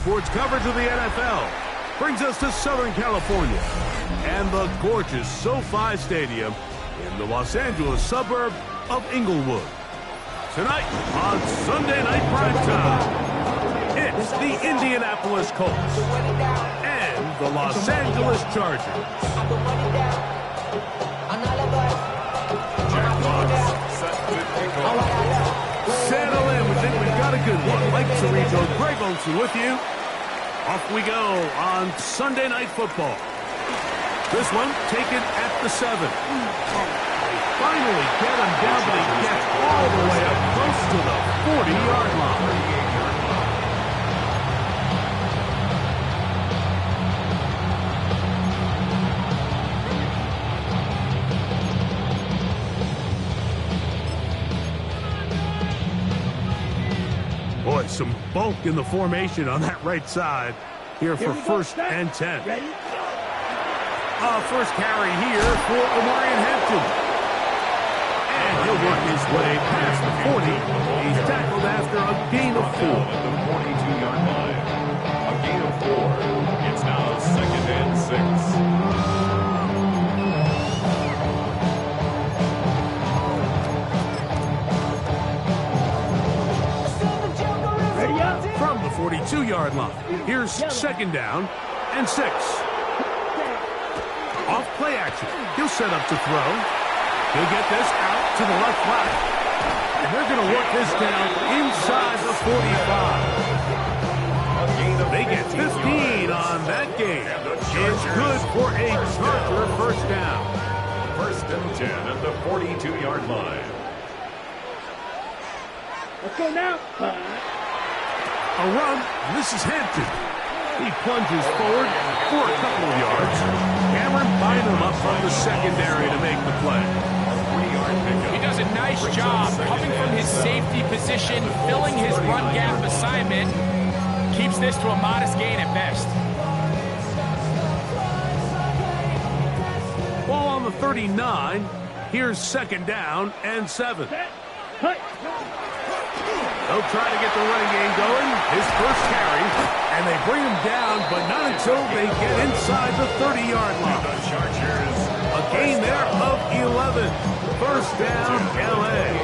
sports coverage of the NFL brings us to Southern California and the gorgeous SoFi Stadium in the Los Angeles suburb of Inglewood. Tonight on Sunday Night Primetime, it's the Indianapolis Colts and the Los Angeles Chargers. Settle in. We think we've got a good one. Mike Cerrito, Greg Olsen with you. Off we go on Sunday Night Football. This one taken at the 7. Finally get him down, but he gets all the way up close to the 40-yard line. Boy, some bulk in the formation on that right side here for 1st and 10. First carry here for Omarion Hampton. And he'll work his way past the 40. He's tackled after a gain of 4. At the 42-yard line. A gain of 4. It's now 2nd and 6. From the 42-yard line. Here's 2nd down and 6. Off play action. He'll set up to throw. He'll get this out to the left flat. And they're going to work this down inside the 45. They get 15 on that game. It's good for a Charger first down. 1st and 10 at the 42-yard line. Let's go now. A run. This is Hampton. He plunges forward for a couple of yards. Cameron Bynum up from the secondary to make the play. He does a nice job coming from his safety position, filling his run gap assignment. Keeps this to a modest gain at best. Ball on the 39. Here's 2nd down and 7. They'll try to get the running game going. His first carry, and they bring him down, but not until they get inside the 30-yard line. The Chargers. A gain there of 11. 1st down, L.A.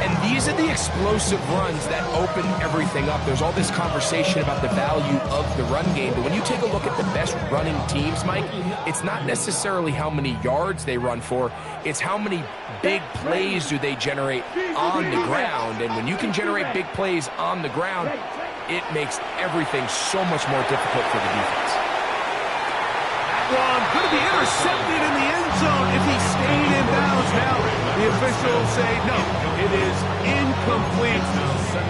And these are the explosive runs that open everything up. There's all this conversation about the value of the run game, but when you take a look at the best running teams, Mike, it's not necessarily how many yards they run for, it's how many big plays do they generate on the ground. And when you can generate big plays on the ground, it makes everything so much more difficult for the defense. One going to be intercepted in the end zone if he stayed in bounds. Now the officials say no, it is incomplete.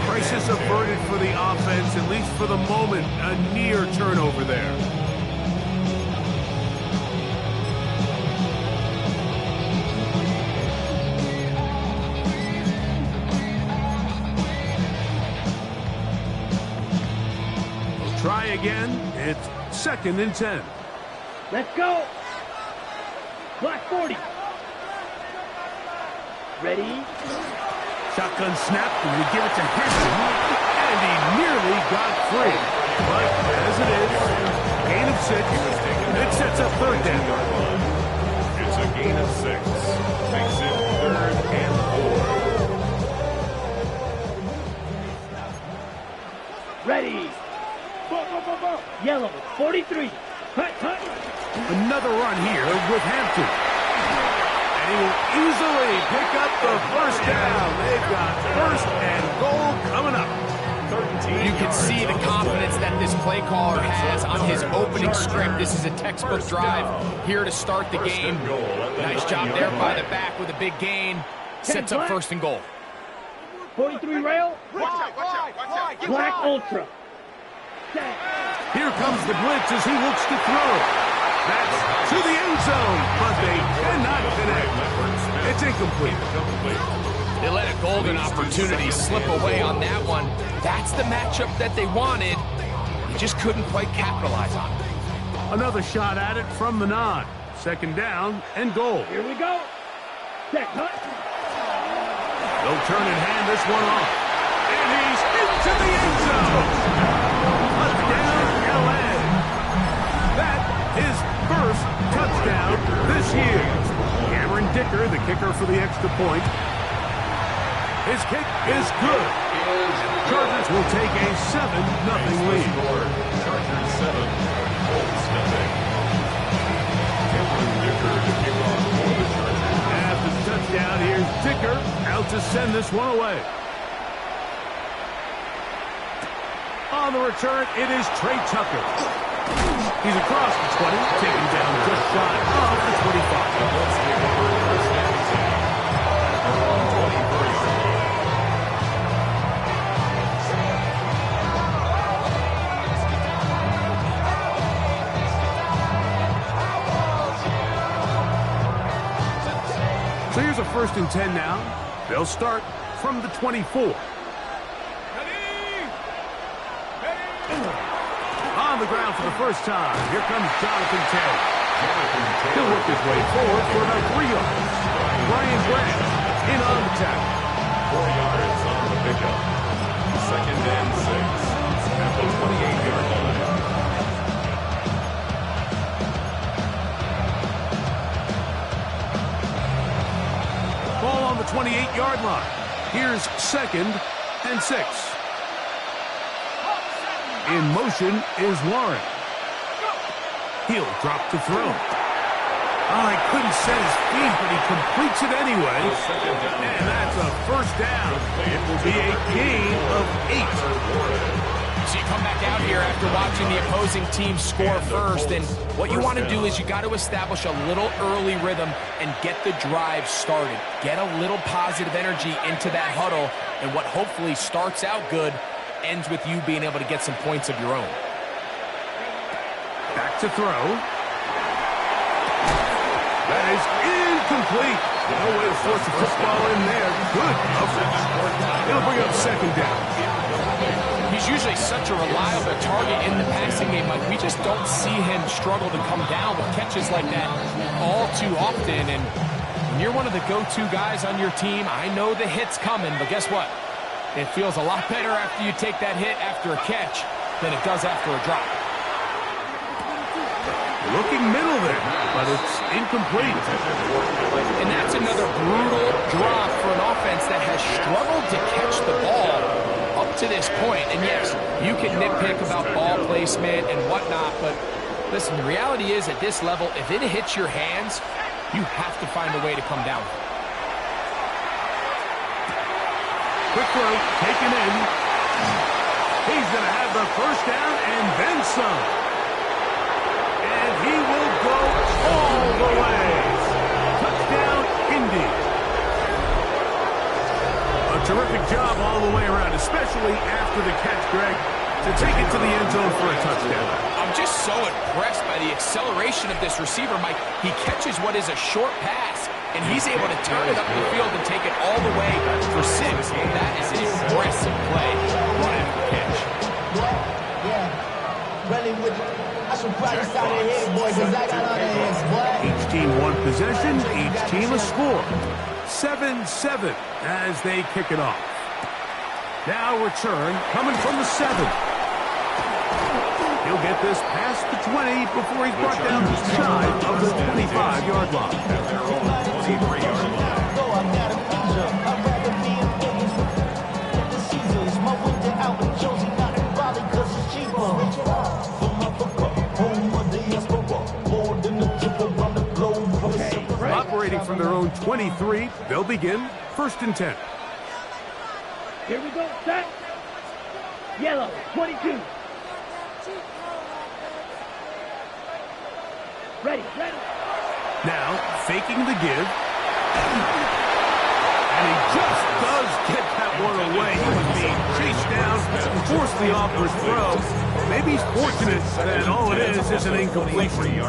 Crisis averted for the offense, at least for the moment. A near turnover there. We'll try again. It's 2nd and 10. Let's go. Black 40. Ready? Shotgun snap, and we give it to Hampton. And he nearly got free. But as it is, gain of 6. It sets up 3rd down. It's a gain of 6. Makes it 3rd and 4. Ready. Yellow 43. Hut. Another run here with Hampton. And he will easily pick up the 1st down. They've got 1st and goal coming up. You can see the confidence that this play caller has on his opening script. This is a textbook drive here to start the game. Nice job there by the back with a big gain. Sets up 1st and goal. 43 rail. Black Ultra. Here comes the blitz as he looks to throw. That's to the end zone, but they cannot connect. It's incomplete. They let a golden opportunity slip away on that one. That's the matchup that they wanted. They just couldn't quite capitalize on it. Another shot at it from the 9. 2nd down and goal. Here we go. Check, hut. They'll turn and hand this one off. And he's into the end zone. first touchdown this year. Cameron Dicker, the kicker for the extra point. His kick is good. Chargers will take a 7-0 lead. Chargers 7, Colts nothing. Cameron Dicker to kick off for the Chargers. After the touchdown, here's Dicker out to send this one away. On the return, it is Trey Tucker. He's across the 20, taken down just shy of the 25. Let's take a first and 10. Around 23. So here's a 1st and 10 now. They'll start from the 24. On the ground for the first time. Here comes Jonathan Taylor. He'll work his way forward for about 3 yards. Brian Grant in on the tackle. 4 yards on the pickup. 2nd and 6 at the 28-yard line. Ball on the 28-yard line. Here's 2nd and 6. In motion is Warren. He'll drop to throw. Oh, he couldn't set his feet, but he completes it anyway. And that's a 1st down. It will be a gain of 8. So you come back out here after watching the opposing team score first, and what you want to do is you got to establish a little early rhythm and get the drive started. Get a little positive energy into that huddle, and what hopefully starts out good ends with you being able to get some points of your own. Back to throw. That is incomplete. No way to force the football in there. Good coverage. It'll bring up 2nd down. He's usually such a reliable target in the passing game. Like, we just don't see him struggle to come down with catches like that all too often. And when you're one of the go-to guys on your team, I know the hit's coming, but guess what? It feels a lot better after you take that hit after a catch than it does after a drop. Looking middle there, but it's incomplete. And that's another brutal drop for an offense that has struggled to catch the ball up to this point. And yes, you can nitpick about ball placement and whatnot, but listen, the reality is at this level, if it hits your hands, you have to find a way to come down. Quick throw, taken in. He's going to have the 1st down and then some. And he will go all the way. Touchdown, Indy. A terrific job all the way around, especially after the catch, Greg, to take it to the end zone for a touchdown. I'm just so impressed by the acceleration of this receiver, Mike. He catches what is a short pass, and he's able to turn it up the field and take it all the way for 6. That is an impressive play, run after catch. Each team one possession, each team a score. 7-7 as they kick it off. Now return coming from the 7. He'll get this past the 20 before he's brought down just shy of the 25-yard line. At their own 23-yard line. Operating from their own 23, they'll begin 1st and 10. Here we go, set. Yellow, 22. Ready. Now, faking the give. And he just does get that one away. He was being chased down, forced the awkward throw. Maybe he's fortunate that all it is an incompletion.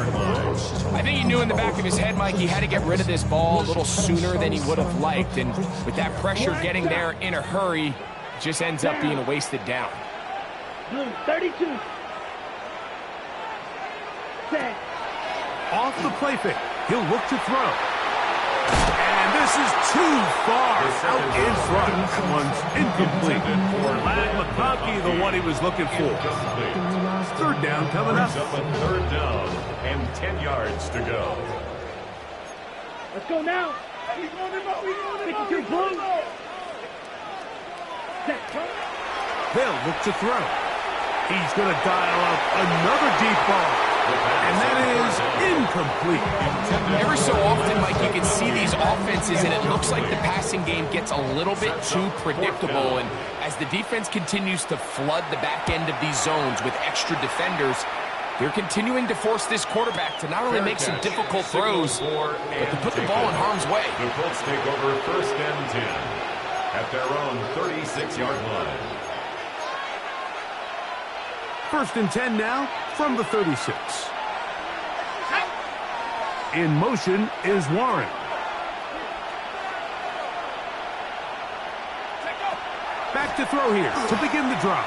I think he knew in the back of his head, Mike, he had to get rid of this ball a little sooner than he would have liked. And with that pressure getting there in a hurry, it just ends up being a wasted down. Blue, 32. Set. Off the play fake, he'll look to throw. And And this is too far out in front. That one's incomplete. Glad McConkey the one he was looking for. Third down coming up. Brings up a third down and 10 yards to go. Let's go now. 52 blue. Set. They'll look to throw. He's going to dial up another deep ball. And that is incomplete. Every so often, Mike, you can see these offenses, and it looks like the passing game gets a little bit too predictable. And as the defense continues to flood the back end of these zones with extra defenders, they're continuing to force this quarterback to not only make some difficult throws, but to put the ball in harm's way. The Colts take over first and 10 at their own 36-yard line. First and 10 now from the 36. In motion is Warren. Back to throw here to begin the drop.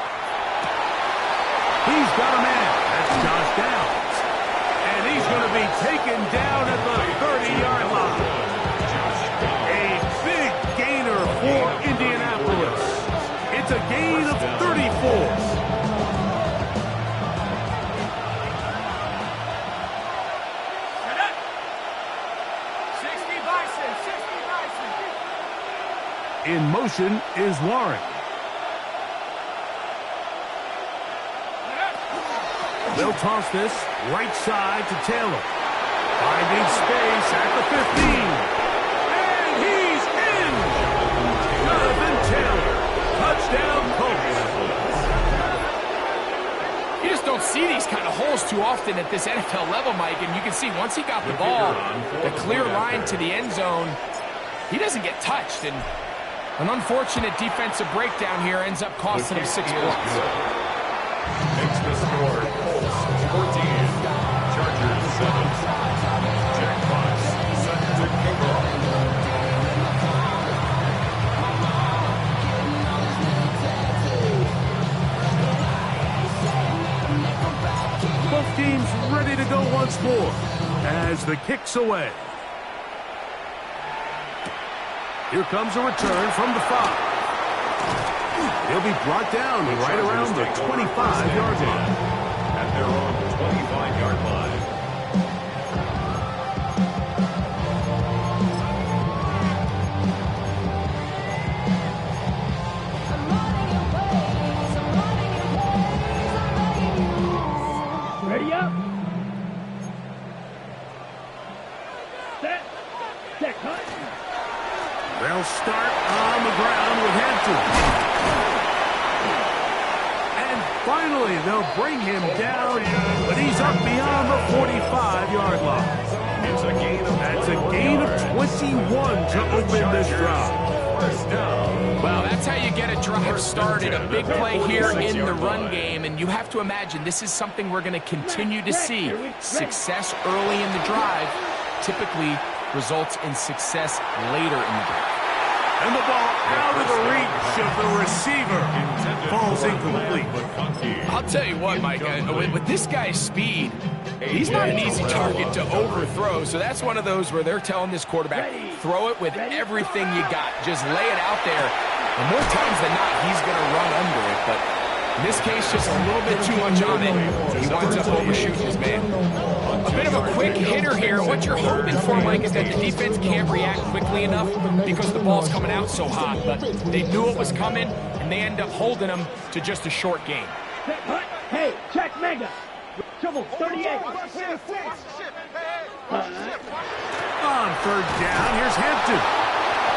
He's got a man. That's Josh Downs. And he's going to be taken down at the 30-yard line. A big gainer for Indianapolis. It's a gain of 34. In motion is Warren. They'll toss this right side to Taylor. Finding space at the 15. And he's in! Jonathan Taylor. Touchdown, Colts. You just don't see these kind of holes too often at this NFL level, Mike. And you can see once he got the ball, the clear line to the end zone, he doesn't get touched. And an unfortunate defensive breakdown here ends up costing him 6 points. Makes the score Colts 14, Chargers 7. Jack Fox set to kick off. Both teams ready to go once more as the kick's away. Here comes a return from the 5. He'll be brought down right around the 25-yard line. At their own 25-yard line. Ready up. Set. Set. Cut. They'll start on the ground with Hampton. And finally, they'll bring him down, but he's up beyond the 45-yard line. It's a gain of That's a gain of 21 to open this drive. First down. Well, that's how you get a drive started. A big play here in the run game, and you have to imagine this is something we're going to continue to see. Success early in the drive typically results in success later in the drive. And the ball out of the reach of the receiver falls incomplete. I'll tell you what, Mike, with this guy's speed, he's not an easy target to overthrow. So that's one of those where they're telling this quarterback, throw it with everything you got. Just lay it out there. And more times than not, he's going to run under it. But in this case, just a little bit too much on it. He winds up overshooting his man. A bit of a quick hitter here. What you're hoping for, Mike, is that the defense can't react quickly enough because the ball's coming out so hot. But they knew it was coming, and they end up holding them to just a short game. Hey, check Mega. Trouble 38. On third down, here's Hampton.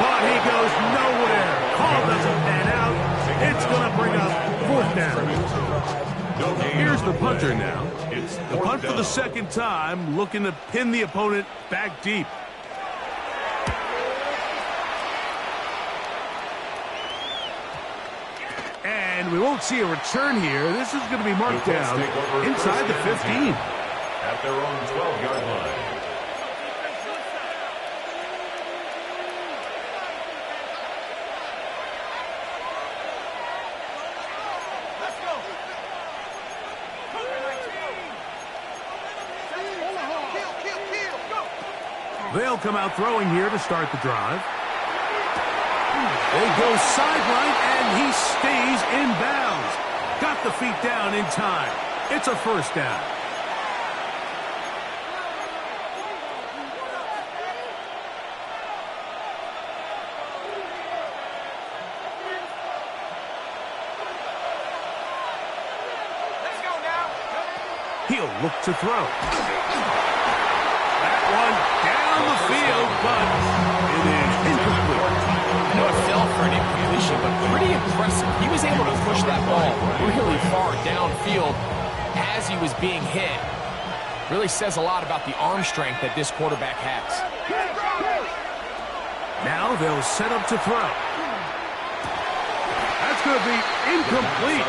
But he goes nowhere. Call doesn't pan out. It's going to bring up fourth down. Here's the punter now. The punt for the second time, looking to pin the opponent back deep. And we won't see a return here. This is going to be marked down inside the 15. At their own 12-yard line. They'll come out throwing here to start the drive. They go sideline, and he stays in bounds. Got the feet down in time. It's a first down. He'll look to throw. That one down the field, but it is incomplete. I know it fell for an incompletion, but pretty impressive. He was able to push that ball really far downfield as he was being hit. Really says a lot about the arm strength that this quarterback has. Now they'll set up to throw. That's going to be incomplete.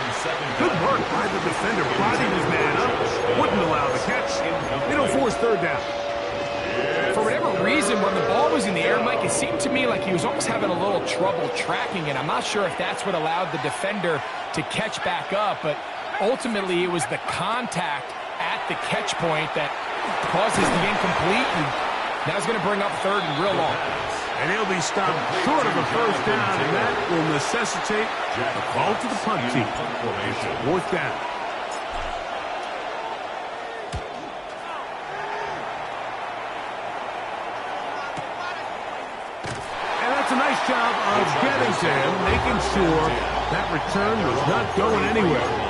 Good work by the defender, prodding his man up. Wouldn't allow the catch. It'll force third down. For whatever reason, when the ball was in the air, Mike, it seemed to me like he was almost having a little trouble tracking it. I'm not sure if that's what allowed the defender to catch back up, but ultimately it was the contact at the catch point that causes the incomplete, and that's going to bring up third and real long. And he'll be stopped short of a first down, and that will necessitate a call to the punt team. Fourth down. And that's a nice job of getting to him, making sure that return was not going anywhere.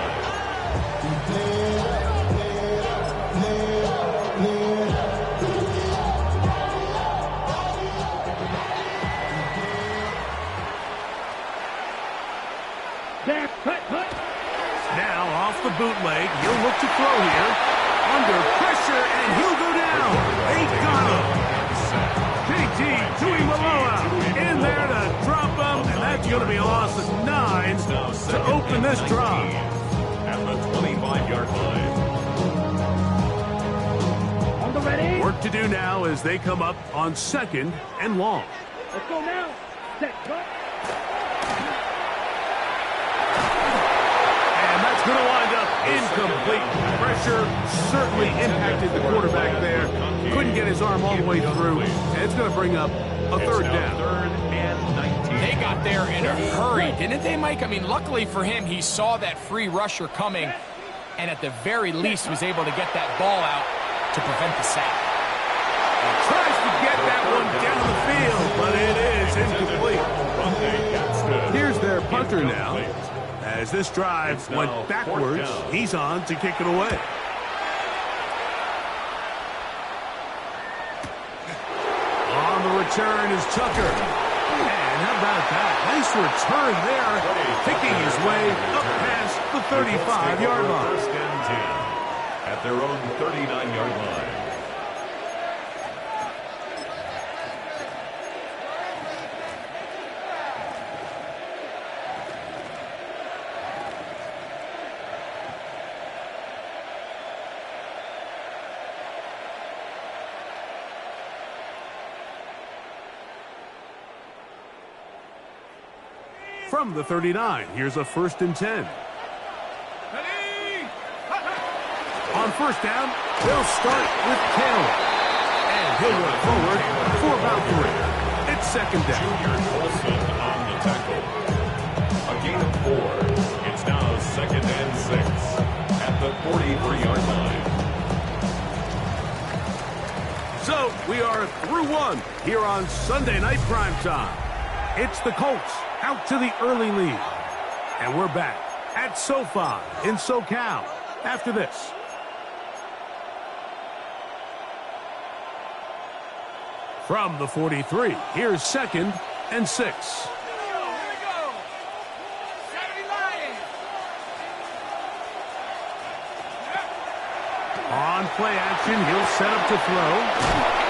Now off the bootleg, he'll look to throw here. Under pressure, and he'll go down. They got him. JT Tuimoloau in there to drop him, and that's going to be a loss of 9 to open this drive. At the 25-yard line. On the ready. Work to do now as they come up on second and long. Let's go now. Set, cut. Going to wind up incomplete. Pressure certainly impacted the quarterback there. Couldn't get his arm all the way through. And it's going to bring up a third down. Third and 19. They got there in a hurry, didn't they, Mike? I mean, luckily for him, he saw that free rusher coming, and at the very least was able to get that ball out to prevent the sack. Tries to get that one down the field, but it is incomplete. Here's their punter now. As this drive went backwards, he's on to kick it away. On the return is Tucker. And how about that? Nice return there, picking his way up past the 35-yard line. First and 10 at their own 39-yard line. From the 39, here's a first and 10. On first down, they'll start with Taylor. And he'll run forward for about 3. It's second down. Junior Olsen on the tackle. A gain of 4. It's now second and 6 at the 43-yard line. So we are through one here on Sunday Night Primetime. It's the Colts out to the early lead. And we're back at SoFi in SoCal after this. From the 43, here's second and 6. On play action, he'll set up to throw.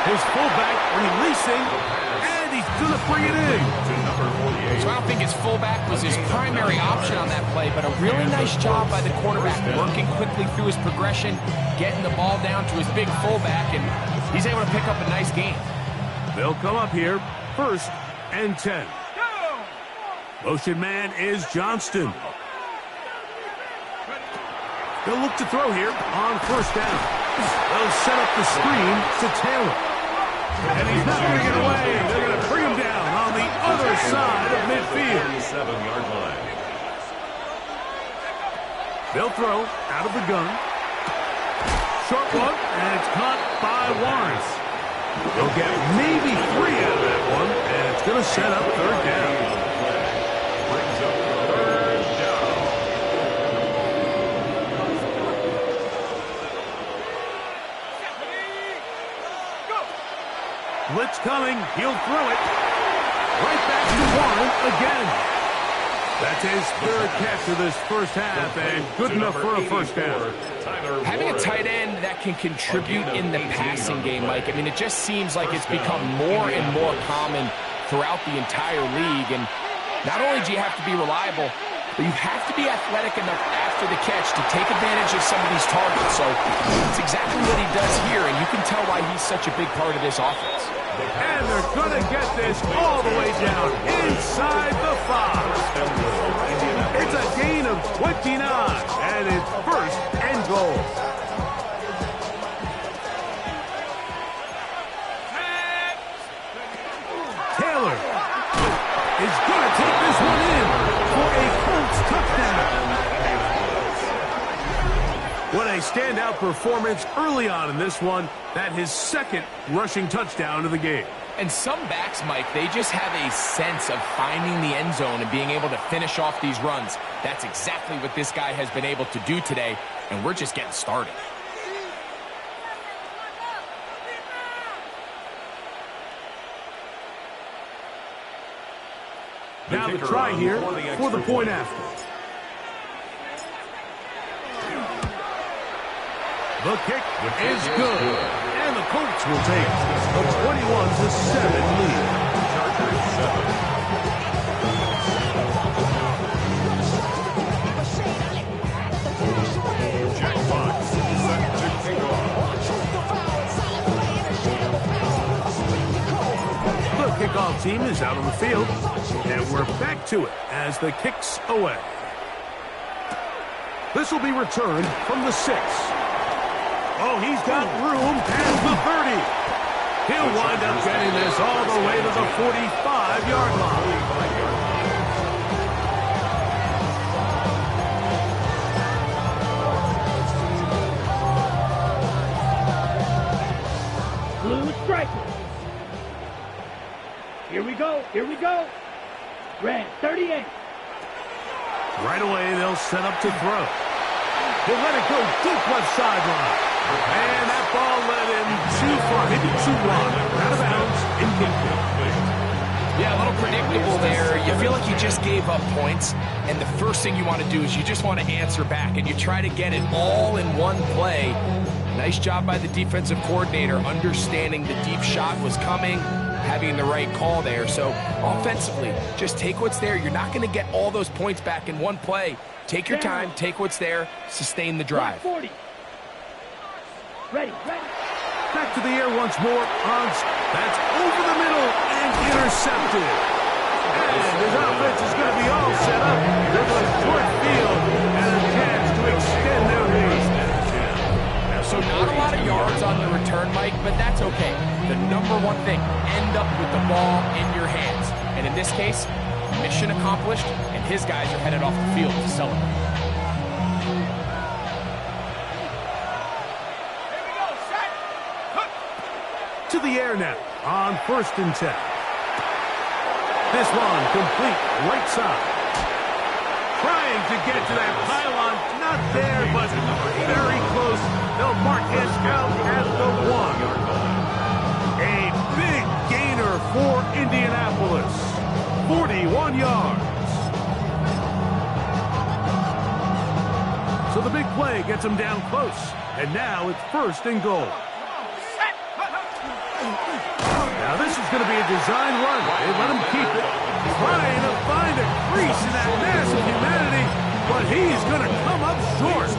His fullback releasing, and he's going to bring it in. So I don't think his fullback was his primary option on that play, but a really nice job by the quarterback working quickly through his progression, getting the ball down to his big fullback, and he's able to pick up a nice gain. They'll come up here, first and 10. Motion man is Johnston. They'll look to throw here on first down. They'll set up the screen to Taylor. And he's not going to get away. They're going to bring him down on the other side of midfield. 7-yard line. They'll throw out of the gun. Short one, and it's caught by Warren. They'll get maybe 3 out of that one, and it's going to set up third down. Brings up third down. Blitz coming. He'll throw it. Right back to Warren again. That's his third catch of this first half, and good enough for a first down. Having a tight end that can contribute in the passing game, Mike, I mean, it just seems like it's become more and more common throughout the entire league. And not only do you have to be reliable, but you have to be athletic enough after the catch to take advantage of some of these targets. So it's exactly what he does here, and you can tell why he's such a big part of this offense. And they're going to get this all the way down inside the 5. It's a gain of 29, and it's first and goal. Taylor is going to take this one in for a Colts touchdown. What a standout performance early on in this one. That his second rushing touchdown of the game. And some backs, Mike, they just have a sense of finding the end zone and being able to finish off these runs. That's exactly what this guy has been able to do today, and we're just getting started. Now the try here for the point after. The kick is good, and the Colts will take a 21-7 lead. Jackpot set to kick off. The kickoff team is out on the field, and we're back to it as the kick's away. This will be returned from the 6. Oh, he's got room past the 30. He'll wind up getting this all the way to the 45-yard line. Blue strikers. Here we go. Here we go. Red 38. Right away, they'll set up to throw. He'll let it go deep left sideline. And that ball led him too far, maybe too wide. Out of bounds, incomplete. Yeah, a little predictable there. You feel like you just gave up points, and the first thing you want to do is you just want to answer back, and you try to get it all in one play. Nice job by the defensive coordinator, understanding the deep shot was coming, having the right call there. So offensively, just take what's there. You're not going to get all those points back in one play. Take your time, take what's there, sustain the drive. 40. Ready. Back to the air once more. That's over the middle and intercepted. And his offense is going to be all set up with a short field and a chance to extend their lead. So not a lot of yards on the return, Mike, but that's okay. The number one thing, end up with the ball in your hands. And in this case, mission accomplished, and his guys are headed off the field to celebrate. To the air now on 1st and 10. This one complete right side. Trying to get to that pylon. Not there, but very close. They'll mark his out at the 1. A big gainer for Indianapolis. 41 yards. So the big play gets him down close. And now it's 1st and goal. Now this is going to be a design run. They let him keep it. Trying to find a crease in that mass of humanity, but he's going to come up short.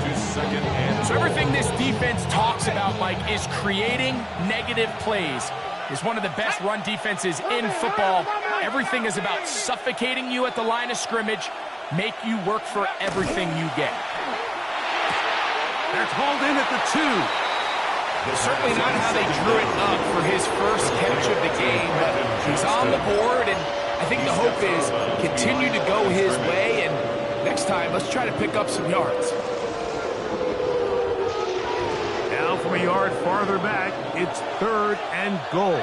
So everything this defense talks about, Mike, is creating negative plays. It's one of the best run defenses in football. Everything is about suffocating you at the line of scrimmage, make you work for everything you get. That's hauled in at the 2. Certainly not how they drew it up for his first catch is continue to go his way, and next time, let's try to pick up some yards. Now from a yard farther back, it's 3rd and goal.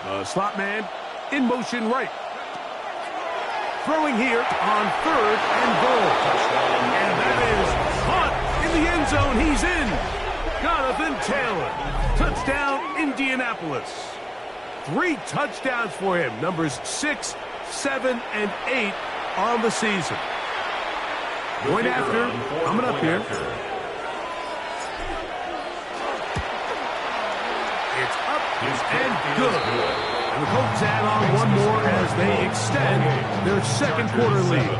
The slot man in motion right. Throwing here on 3rd and goal. And that is caught in the end zone. He's in. Jonathan Taylor. Touchdown, Indianapolis. 3 touchdowns for him. Numbers 6, 7, and 8 on the season. Going after, coming up here. It's up and good. And the Colts add on one more as they extend their second quarter lead.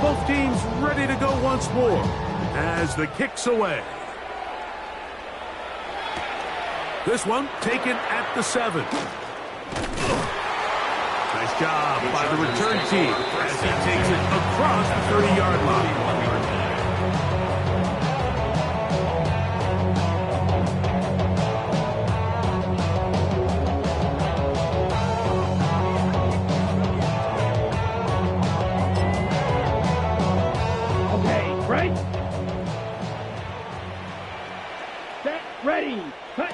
Both teams ready to go once more as the kick's away. This one taken at the 7. Nice job by the return team as he takes it across the 30-yard line. Ready. Cut.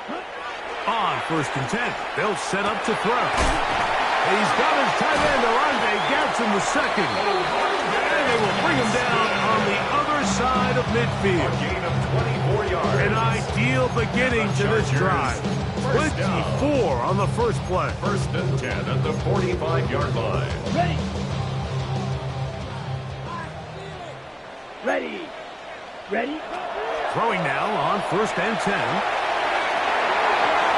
On 1st and 10, they'll set up to throw. He's got his tight end, Arande Gadsden the second. And they will bring him down on the other side of midfield. A gain of 24 yards. An ideal beginning to this drive. 24 on the first play. 1st and 10 at the 45-yard line. Ready. Throwing now on 1st and 10.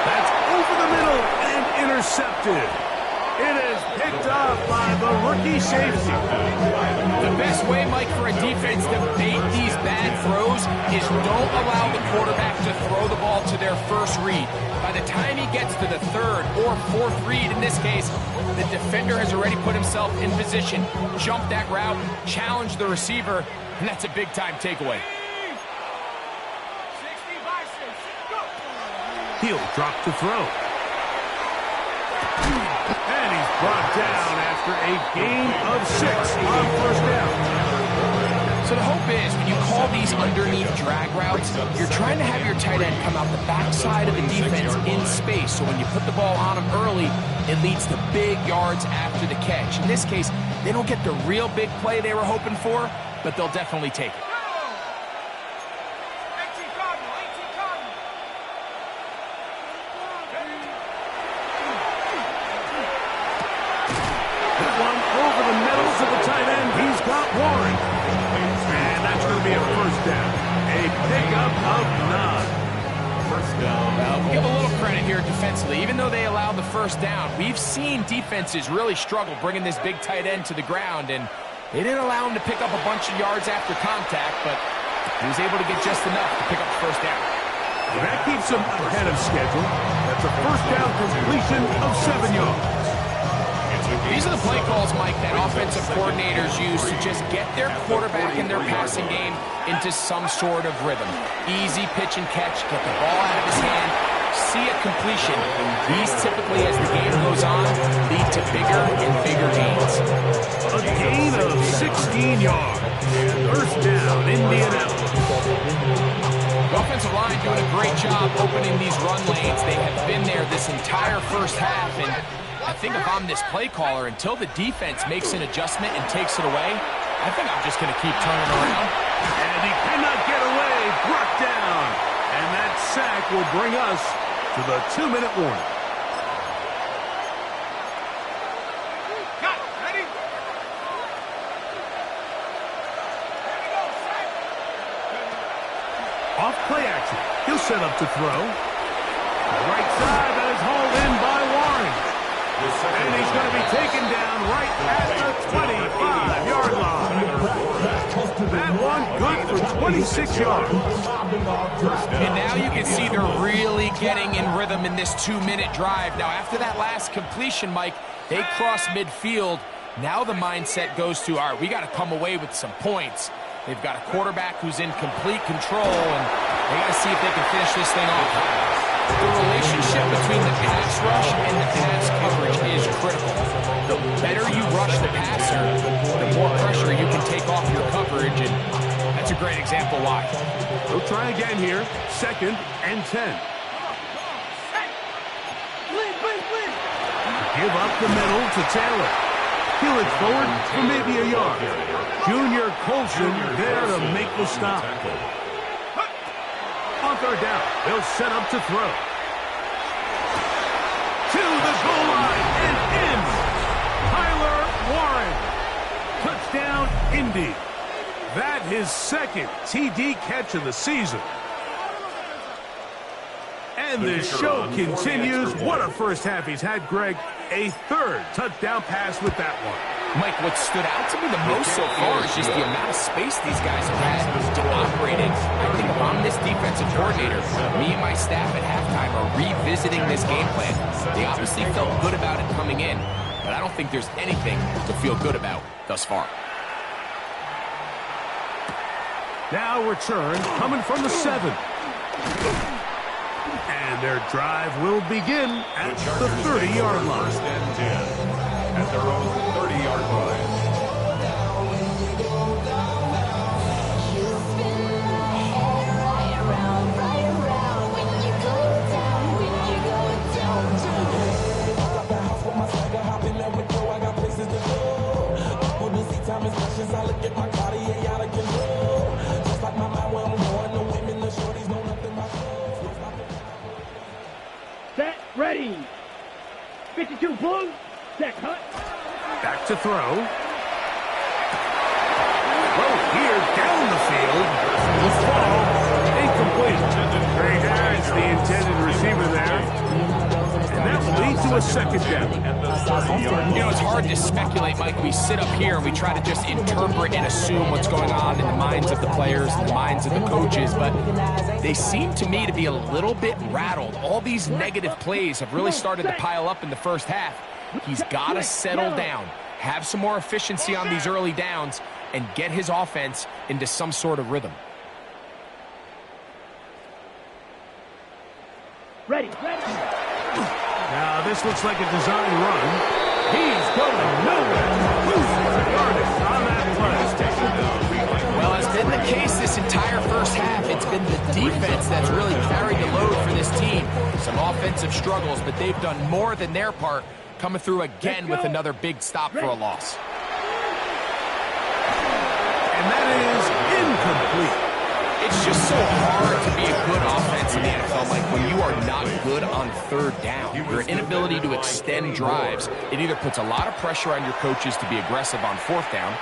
That's over the middle and intercepted. It is picked up by the rookie safety. The best way, Mike, for a defense to bait these bad throws is don't allow the quarterback to throw the ball to their first read. By the time he gets to the 3rd or 4th read, in this case, the defender has already put himself in position, jumped that route, challenged the receiver, and that's a big-time takeaway. He'll drop to throw. And he's brought down after a gain of 6 on 1st down. So the hope is when you call these underneath drag routes, you're trying to have your tight end come out the backside of the defense in space. So when you put the ball on him early, it leads to big yards after the catch. In this case, they don't get the real big play they were hoping for, but they'll definitely take it. Warren. And that's going to be a 1st down. A pickup of 9. 1st down. Well, give a little credit here defensively. Even though they allowed the 1st down, we've seen defenses really struggle bringing this big tight end to the ground, and they didn't allow him to pick up a bunch of yards after contact, but he was able to get just enough to pick up the 1st down. That keeps him ahead of schedule. That's a 1st down completion of 7 yards. These are the play calls, Mike, that offensive coordinators use to just get their quarterback and their passing game into some sort of rhythm. Easy pitch and catch, get the ball out of his hand, see a completion. These typically, as the game goes on, lead to bigger and bigger gains. A gain of 16 yards. 1st down, Indianapolis. The offensive line doing a great job opening these run lanes. They have been there this entire 1st half, and I think if I'm this play caller, until the defense makes an adjustment and takes it away, I think I'm just going to keep turning around. And he cannot get away, brought down. And that sack will bring us to the 2-minute warning. Ready? Off play action. He'll set up to throw. Right side, that is hauled in by Warren. And he's going to be taken down right at the 25-yard line. That one good for 26 yards. And now you can see they're really getting in rhythm in this 2-minute drive. Now, after that last completion, Mike, they cross midfield. Now the mindset goes to, all right, we got to come away with some points. They've got a quarterback who's in complete control, and they got to see if they can finish this thing off. The relationship between the pass rush and the pass coverage is critical. The better you rush the passer, the more pressure you can take off your coverage, and that's a great example why. They'll try again here. 2nd and 10. Give up the middle to Taylor. Peel it forward for maybe a yard. Junior Colson there to make the stop. On 3rd down, they'll set up to throw. To the goal line and in. Tyler Warren. Touchdown, Indy. That his 2nd TD catch of the season. And the show continues. What a first half he's had, Greg. A 3rd touchdown pass with that one. Mike, what stood out to me the most so far is just the amount of space these guys have had to operate in. I think if I'm this defensive coordinator, me and my staff at halftime are revisiting this game plan. They obviously felt good about it coming in, but I don't think there's anything to feel good about thus far. Now return coming from the 7. And their drive will begin at the 30-yard line. 1st and 10 at their own 30-yard line. Set, ready. 52 Blue, set, cut. Back to throw. Throw here down the field. The ball incomplete. Right there is the intended receiver there. And that will lead to a 2nd down. You know, it's hard to speculate, Mike. We sit up here and we try to just interpret and assume what's going on in the minds of the players and the minds of the coaches, but they seem to me to be a little bit rattled. All these negative plays have really started to pile up in the first half. He's got to settle down, have some more efficiency on these early downs, and get his offense into some sort of rhythm. Ready. Now this looks like a design run. He's going nowhere. Losing the yardage on that play. Well, as been the case this entire first half, it's been the defense that's really carried the load for this team. Some offensive struggles, but they've done more than their part, coming through again with another big stop for a loss. And that is incomplete. It's just so hard to be a good offense in the NFL. Like when you are not good on 3rd down, your inability to extend drives, it either puts a lot of pressure on your coaches to be aggressive on 4th down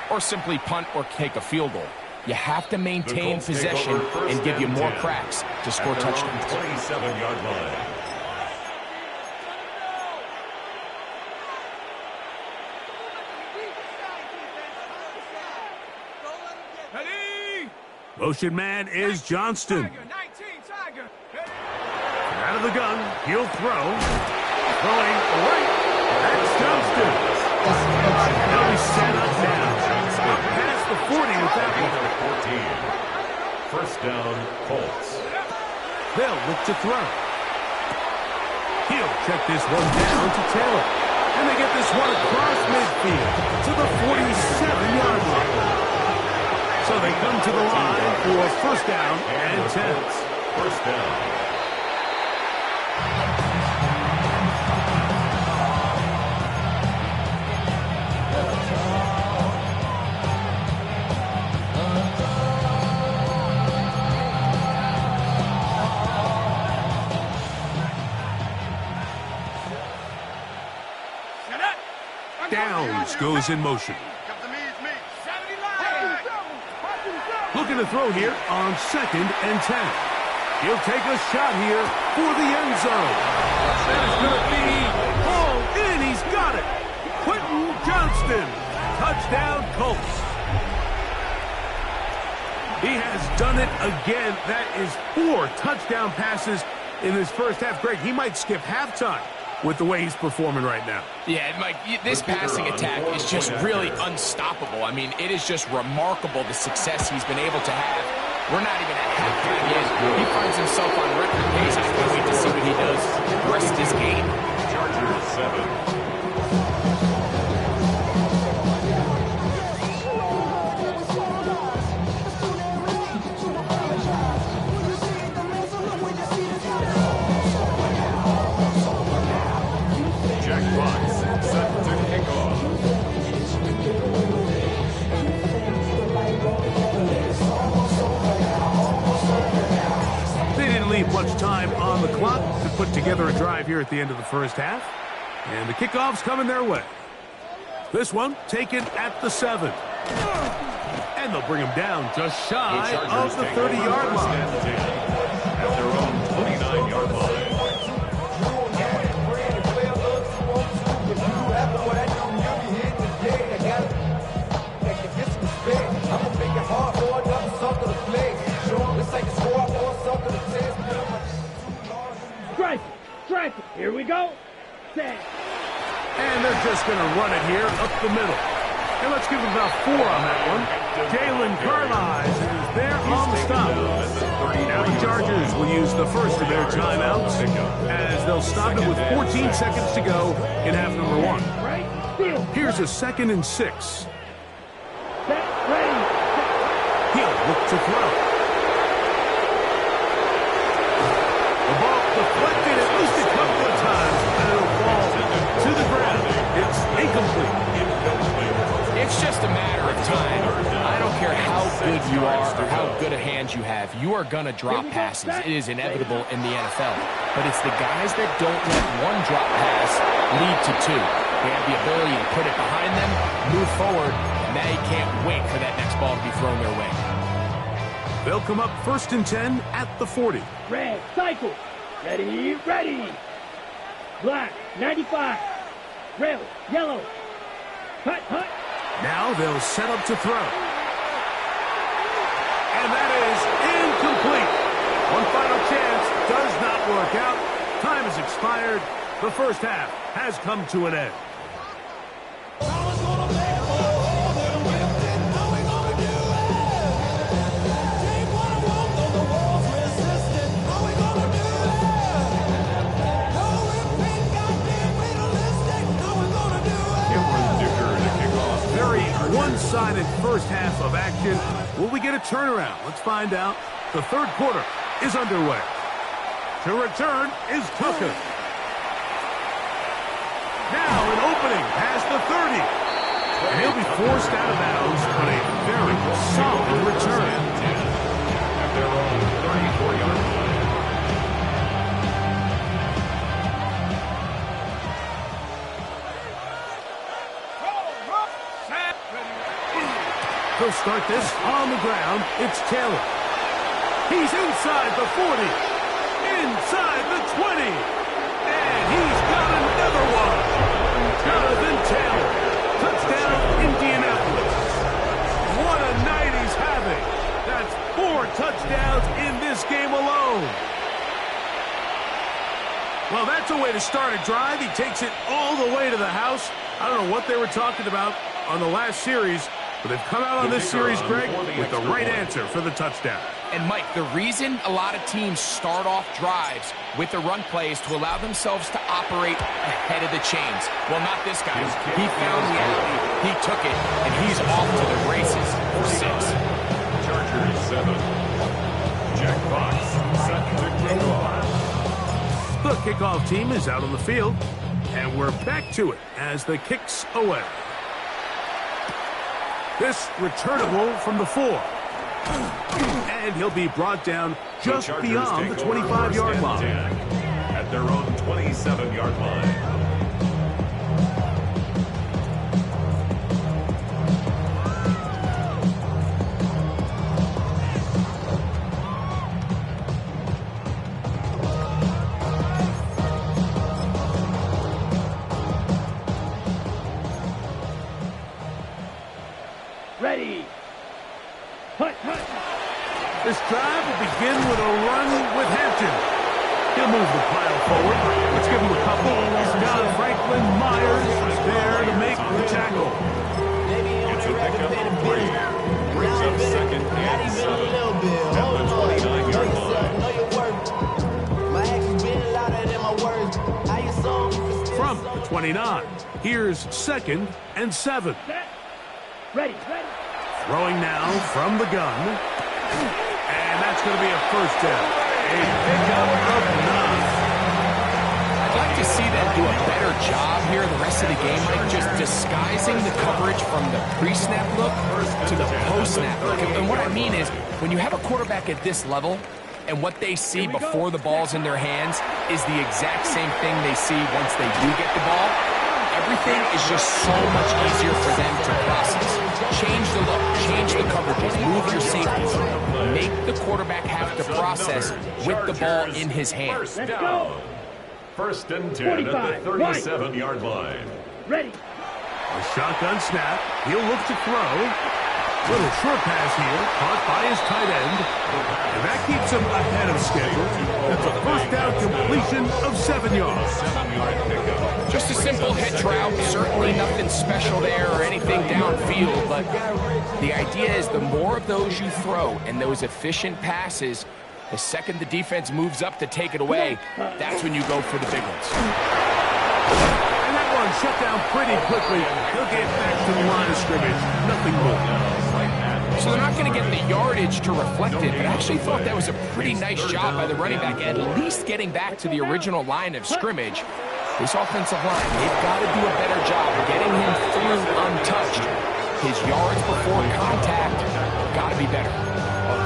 or simply punt or take a field goal. You have to maintain possession and give you more cracks to score touchdowns. 27-yard line. Motion man is Johnston. Out of the gun, he'll throw. Throwing right. That's Johnston. Now he's set up now. Up past the 40 with that one. 14. 1st down, Colts. They'll look to throw. He'll check this one down to Taylor. And they get this one across midfield to the 47-yard line. So they come to the line for 1st down and 10. 1st down. Downs goes in motion. Looking to throw here on 2nd and 10. He'll take a shot here for the end zone. That is going to be all in. Austin. Touchdown, Colts. He has done it again. That is 4 touchdown passes in his first half. Greg, he might skip halftime with the way he's performing right now. Yeah, Mike, this passing attack is just really unstoppable. I mean, it is just remarkable the success he's been able to have. We're not even at halftime yet. He finds himself on record pace. I can't wait to see what he does the rest of this game. Chargers 7. Much time on the clock to put together a drive here at the end of the first half. And the kickoff's coming their way. This one taken at the 7. And they'll bring him down just shy of the 30-yard line. At their own 29-yard line. Strike it. Here we go. Set. And they're just going to run it here up the middle. And let's give them about 4 on that one. Jalen Carlisle is there on the stop. Now the Chargers will use the first of their timeouts as they'll stop it with 14 seconds to go in half number 1. Here's a 2nd and 6. Set. Ready. He'll look to throw. The ball deflected at least a couple of times, and it'll fall to the ground. It's incomplete. It's just a matter of time. I don't care how good you are or how good a hand you have. You are going to drop passes. It is inevitable in the NFL. But it's the guys that don't let one drop pass lead to 2. They have the ability to put it behind them, move forward, and they can't wait for that next ball to be thrown their way. They'll come up 1st and 10 at the 40. Red, cycle. Ready, ready. Black, 95. Red, yellow. Hut, hut. Now they'll set up to throw. And that is incomplete. One final chance does not work out. Time has expired. The first half has come to an end. One-sided first half of action. Will we get a turnaround? Let's find out. The third quarter is underway. To return is Tucker. Now an opening past the 30. And he'll be forced out of bounds on a very solid return. At their own 34-yard line. He'll start this on the ground. It's Taylor. He's inside the 40. Inside the 20. And he's got another one. Jonathan Taylor. Touchdown, Indianapolis. What a night he's having. That's 4 touchdowns in this game alone. Well, that's a way to start a drive. He takes it all the way to the house. I don't know what they were talking about on the last series, but they've come out on this series, Greg, with the right answer for the touchdown. And, Mike, the reason a lot of teams start off drives with the run play is to allow themselves to operate ahead of the chains. Well, not this guy. He found the alley, he took it, and he's off to the races for 6. Chargers 7. Jack Fox set to kick off. The kickoff team is out on the field, and we're back to it as the kick's away. This returnable from the 4. And he'll be brought down just beyond the 25-yard line. At their own 27-yard line. to move the pile forward. Let's give him a couple. John Franklin Myers is there to make the tackle. It's a pickup of 3. Brings up second and 7 at the 29-yard line. From the 29, here's second and 7. Ready. Throwing now from the gun. And that's going to be a first down. A pickup of 9. I'd like to see them do a better job here the rest of the game, like just disguising the coverage from the pre-snap look to the post-snap look. And what I mean is, when you have a quarterback at this level, and what they see before the ball's in their hands is the exact same thing they see once they do get the ball, everything is just so much easier for them to process. Change the look, change the coverages, move your safeties. Make the quarterback have to process with the ball in his hands. First down. First and 10 at the 37-yard line. Ready. A shotgun snap. He'll look to throw. Little short pass here, caught by his tight end. And that keeps him ahead of schedule. That's a first down completion of 7 yards. 7-yard pickup. Just a simple hitch route, certainly nothing special there or anything downfield, but the idea is the more of those you throw and those efficient passes, the second the defense moves up to take it away, that's when you go for the big ones. And that one shut down pretty quickly. He'll get back to the line of scrimmage. Nothing more. So they're not going to get the yardage to reflect it, but I actually thought that was a pretty nice job by the running back, at least getting back to the original line of scrimmage. This offensive line, they've got to do a better job getting him through untouched. His yards before contact got to be better.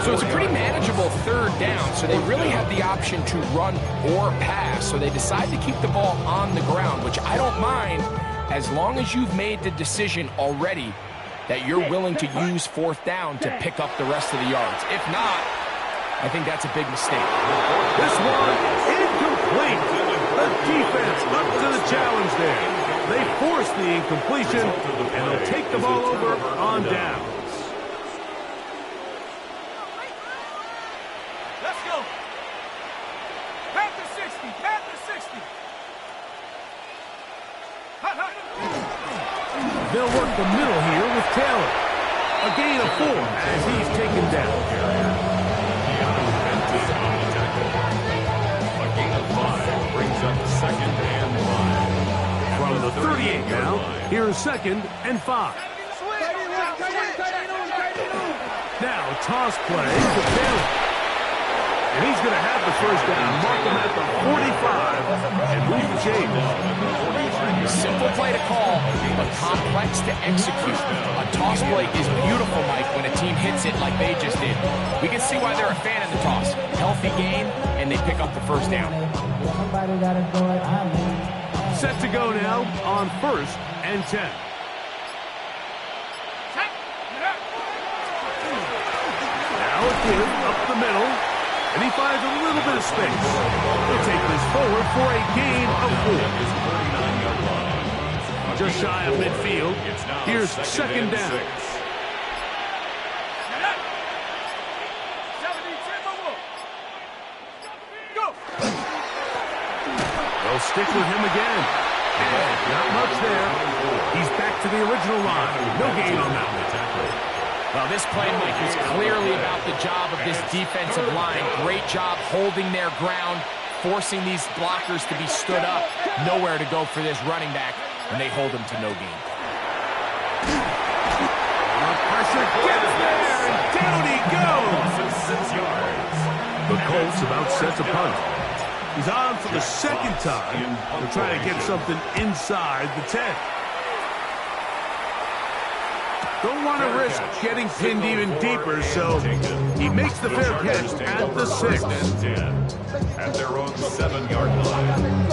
So it's a pretty manageable third down, so they really have the option to run or pass, so they decide to keep the ball on the ground, which I don't mind as long as you've made the decision already that you're willing to use fourth down to pick up the rest of the yards. If not, I think that's a big mistake. This one incomplete. The defense up to the challenge there. They force the incompletion, and they'll take the ball over on down. Let's go. Panther 60. Panther 60. Hut, hut. They'll work the middle here with Taylor. A gain of 4 as he's taken down. A gain of 5 brings up second and 5. From the 38 now, here's second and 5. Now a toss play to Taylor. And he's going to have the first down, mark him at the 45, and move the chains. Simple play to call, but complex to execute. A toss play is beautiful, Mike, when a team hits it like they just did. We can see why they're a fan of the toss. Healthy gain, and they pick up the first down. Set to go now on first and 10. Now a give up the middle, and he finds a little bit of space. He'll take this forward for a gain of 4. Just shy of midfield. Here's second down. They'll stick with him again. And not much there. He's back to the original line. No gain on that one. Well, this play, Mike, is clearly about the job of this defensive line. Great job holding their ground, forcing these blockers to be stood up. Nowhere to go for this running back, and they hold him to no gain. Pressure gets there, and down he goes. 6 yards. The Colts about set to punt. He's on for the second time. They're trying to get something inside the 10. Don't want to risk getting pinned even deeper, so he makes the fair catch at the 6. At their own 7-yard line.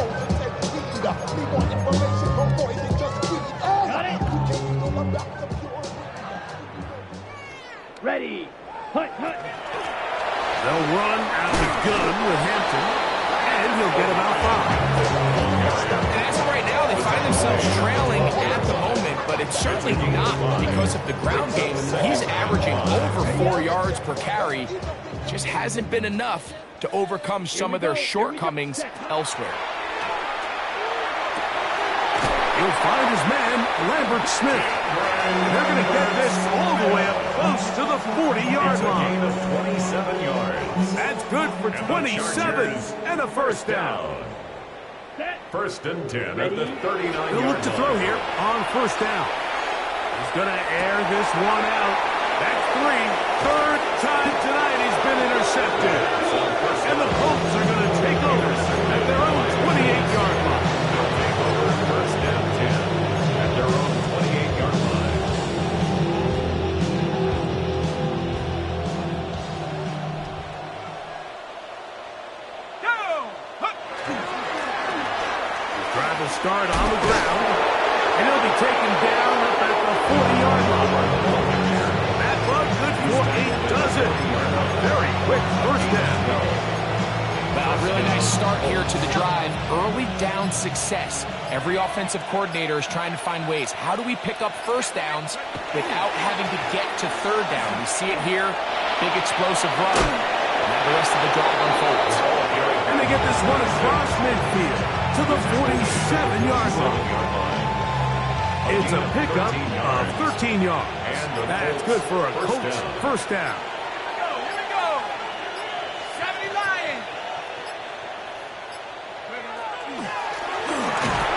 Got it. Ready. Hut, hut. They'll run out of the gun with Hampton, and he'll get about 5. And as of right now, they find themselves trailing at the moment, but it's certainly not because of the ground game. He's averaging over 4 yards per carry. Just hasn't been enough to overcome some of their shortcomings elsewhere. He'll find his man, Lambert Smith. They're going to get this all the way up close to the 40-yard line. Gain of 27 yards. That's good for 27 and a first down. First and 10 at the 39-yard He'll look to throw here on first down. He's going to air this one out. That's 3. Third time tonight he's been intercepted. And the Colts are going to take over at their own 28-yard line. First down 10 at their own 28-yard line. Go! Drive will start on the ground, and he'll be taken down up at the 40-yard line. That run good for 8 does it. A very quick first down. Well, a really nice start here to the drive. Early down success. Every offensive coordinator is trying to find ways. How do we pick up first downs without having to get to third down? We see it here. Big explosive run. Now the rest of the drive unfolds. And they get this one across midfield to the 47-yard line. It's a pickup of 13 yards. That's good for a Colts first down. Here we go! 70 Lions!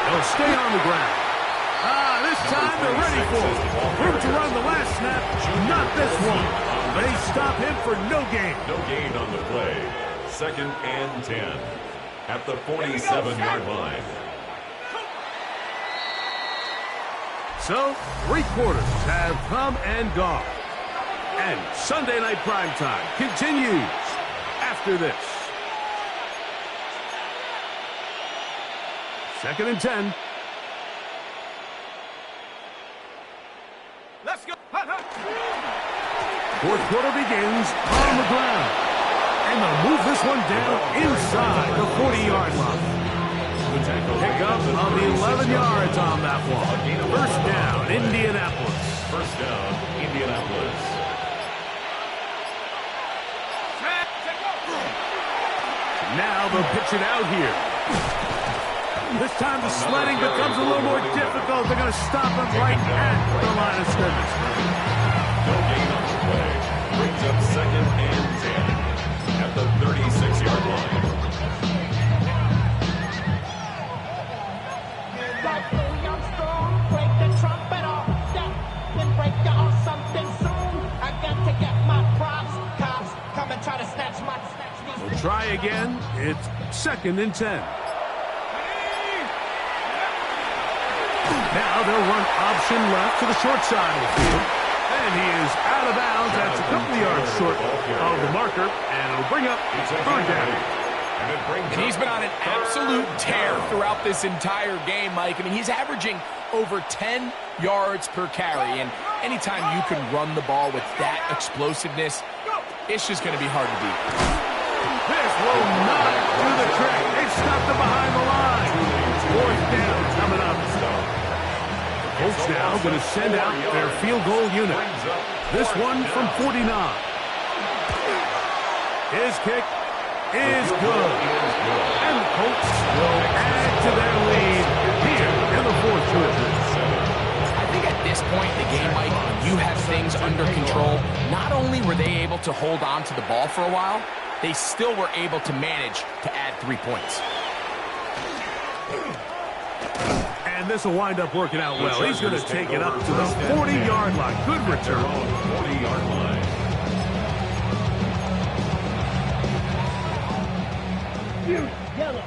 They'll stay on the ground. This time they're ready for it. Room to run the last snap, not this one. They stop him for no gain. No gain on the play. Second and 10 at the 47-yard line. So, 3 quarters have come and gone. And Sunday Night Primetime continues after this. Second and 10. Let's go! Hut, hut. Fourth quarter begins on the ground. And they'll move this one down inside the 40-yard line. Pick up of the 11 yards on that one. First down, Indianapolis. First down, Indianapolis. Now they'll pitch it out here. This time the sledding becomes a little more difficult. They're going to stop him right at the line of scrimmage. No gain on the play. Brings up second and 10 at the 36-yard line. Break the trumpet off, then break you off something soon. I got to get my props. Cops come and try to snatch my We'll try again. It's second and 10. Now they'll run option left to the short side of the field. And he is out of bounds. That's a couple of yards short of the marker. And it'll bring up third down. And he's been on an absolute tear throughout this entire game, Mike. I mean, he's averaging over 10 yards per carry. And anytime you can run the ball with that explosiveness, it's just going to be hard to beat. This will not do the trick. They've stopped him behind the line. Fourth down coming up. The Colts now going to send out their field goal unit. This one from 49. His kick is good. And the Colts will add to their lead here in the fourth quarter. I think at this point in the game, Mike, when you have things under control, not only were they able to hold on to the ball for a while, they still were able to manage to add 3 points. And this will wind up working out well. He's going to take it up to the 40-yard line. Good return. 40-yard line. Yellow.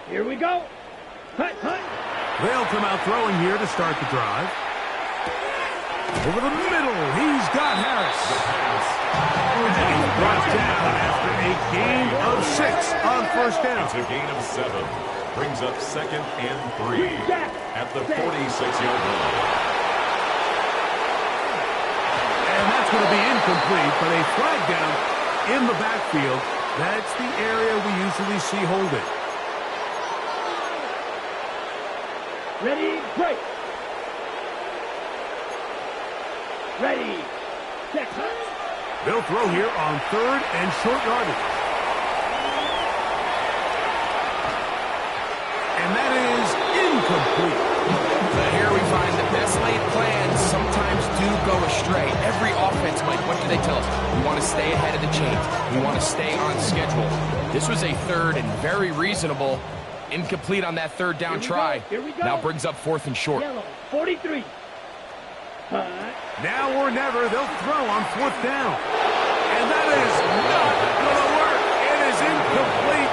Here we go. Hut, hut. They'll come out throwing here to start the drive. Over the middle, he's got Harris. And he's brought down after a gain of 6 on first down. It's a gain of 7. Brings up second and 3 at the 46-yard line. And that's going to be incomplete, but a flag down in the backfield. That's the area we usually see holding. Ready, break. Ready, set, hut. They'll throw here on third and short yardage. go astray. Every offense, Mike, what do they tell us? We want to stay ahead of the chains. We want to stay on schedule. This was a third and very reasonable. Incomplete on that third down try. Now brings up 4th and short. Yellow, 43. Now or never, they'll throw on 4th down. And that is not going to work. It is incomplete.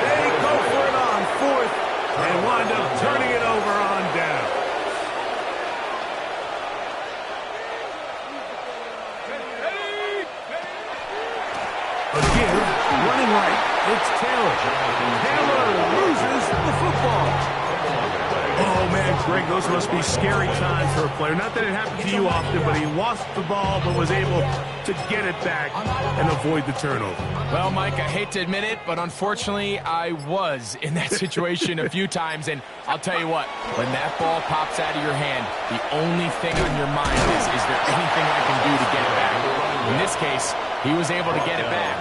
They go for it on 4th and wind up turning it over on down. A give, running right, it's Taylor. Taylor loses the football. Oh, man, Greg, those must be scary times for a player. Not that it happened to you often, but he lost the ball but was able to get it back and avoid the turnover. Well, Mike, I hate to admit it, but unfortunately, I was in that situation a few times. And I'll tell you what, when that ball pops out of your hand, the only thing on your mind is there anything I can do to get it back? In this case, he was able to get it back,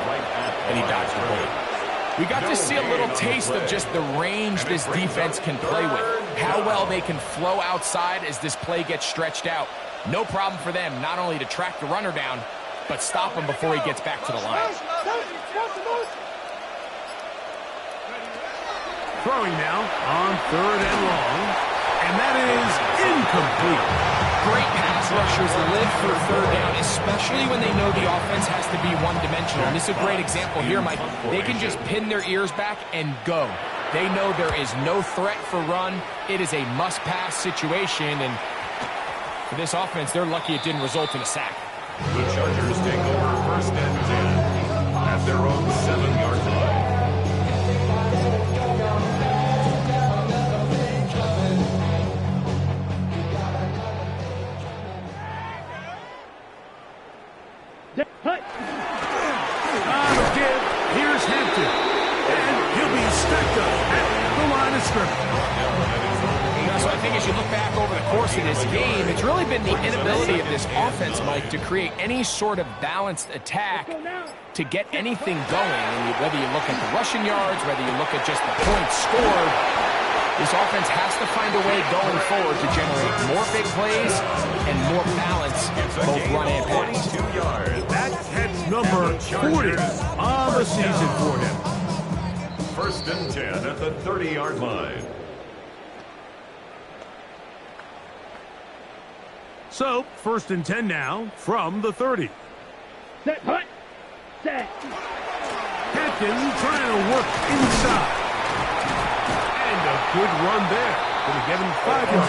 and he dodged the bullet. We got to see a little taste of just the range this defense can play with. How well they can flow outside as this play gets stretched out. No problem for them not only to track the runner down, but stop him before he gets back to the line. Throwing now on 3rd and long, and that is incomplete. Great pass rushers live for 3rd down, especially when they know the offense has to be one-dimensional. And this is a great example here, Mike. They can just pin their ears back and go. They know there is no threat for run. It is a must-pass situation, and for this offense, they're lucky it didn't result in a sack. The Chargers take over 1st and 10 at their own 7-yard line. Here's Hampton, and he'll be stacked up at the line of scrimmage. So I think as you look back over the course of this game, it's really been the inability of this offense, Mike, to create any sort of balanced attack to get anything going. And whether you look at the rushing yards, whether you look at just the points scored, this offense has to find a way going forward to generate more big plays and more balance, both run and pass. That's number 40 on the season for him. 1st and 10 at the 30-yard line. So, 1st and 10 now from the 30. Set, hut, set. Hampton trying to work inside. And a good run there. Going to give him 5 yards.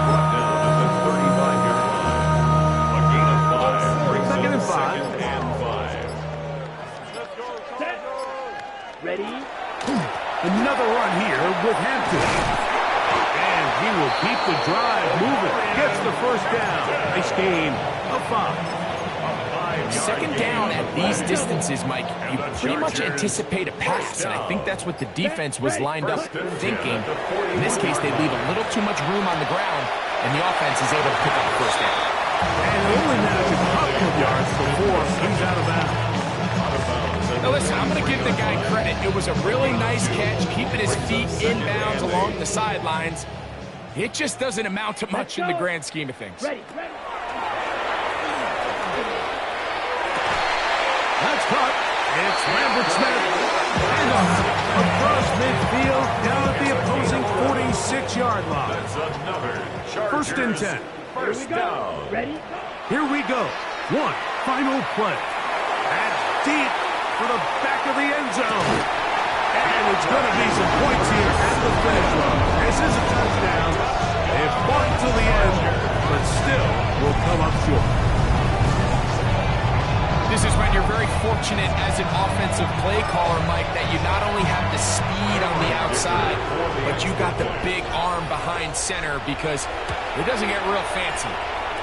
Brought down at the 35-yard line. A gain of 5 brings Second and up 5. 2nd and 5. Set. Ready. Another run here with Hampton. And he will keep the drive moving. Gets the 1st down. Nice gain of 5. 2nd down at these distances, Mike, you pretty much anticipate a pass, and I think that's what the defense was lined up thinking. In this case, they leave a little too much room on the ground, and the offense is able to pick up the 1st down. And only managed a couple of yards before he's out of bounds. Now listen, I'm going to give the guy credit. It was a really nice catch, keeping his feet inbounds along the sidelines. It just doesn't amount to much in the grand scheme of things. Ready, ready. That's caught. It's Lambert Smith. And across midfield, down at the opposing 46-yard line. That's another Chargers 1st and 10. First down. Ready. Here we go. One final play. That's deep for the back of the end zone. And it's going to be some points here at the finish line. This is a touchdown. They've fought to the end, but still will come up short. This is when you're very fortunate as an offensive play caller, Mike, that you not only have the speed on the outside, but you got the big arm behind center, because it doesn't get real fancy.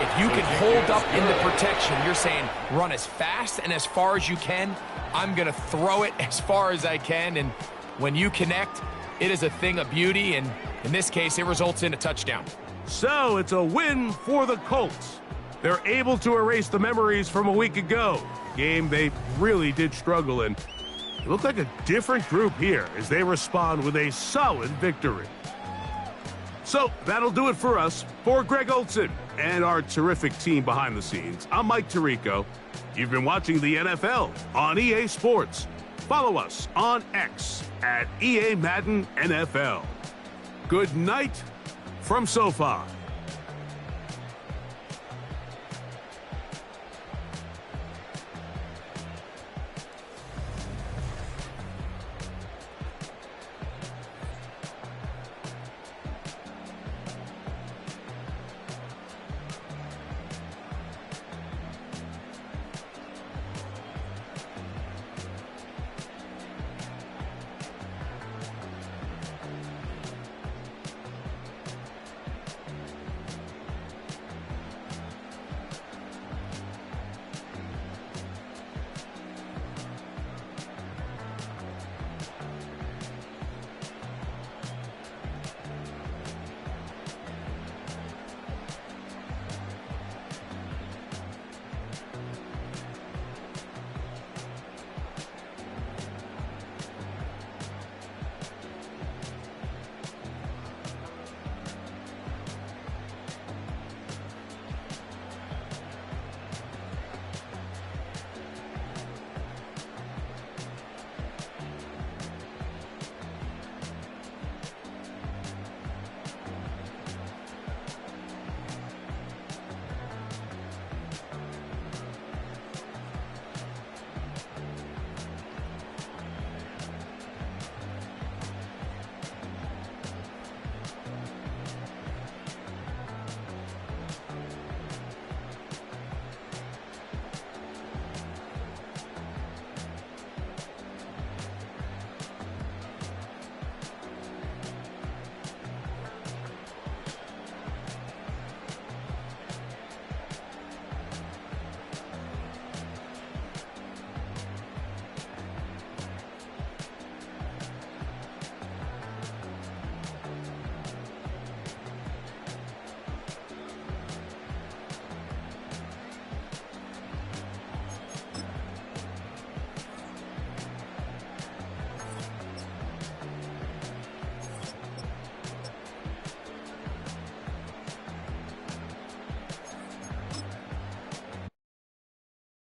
If you can hold up in the protection, you're saying run as fast and as far as you can. I'm going to throw it as far as I can, and when you connect, it is a thing of beauty, and in this case, it results in a touchdown. So it's a win for the Colts. They're able to erase the memories from a week ago. Game they really did struggle in. It looked like a different group here as they respond with a solid victory. So that'll do it for us. For Greg Olson and our terrific team behind the scenes, I'm Mike Tirico. You've been watching the NFL on EA Sports. Follow us on X at EA Madden NFL. Good night from SoFi.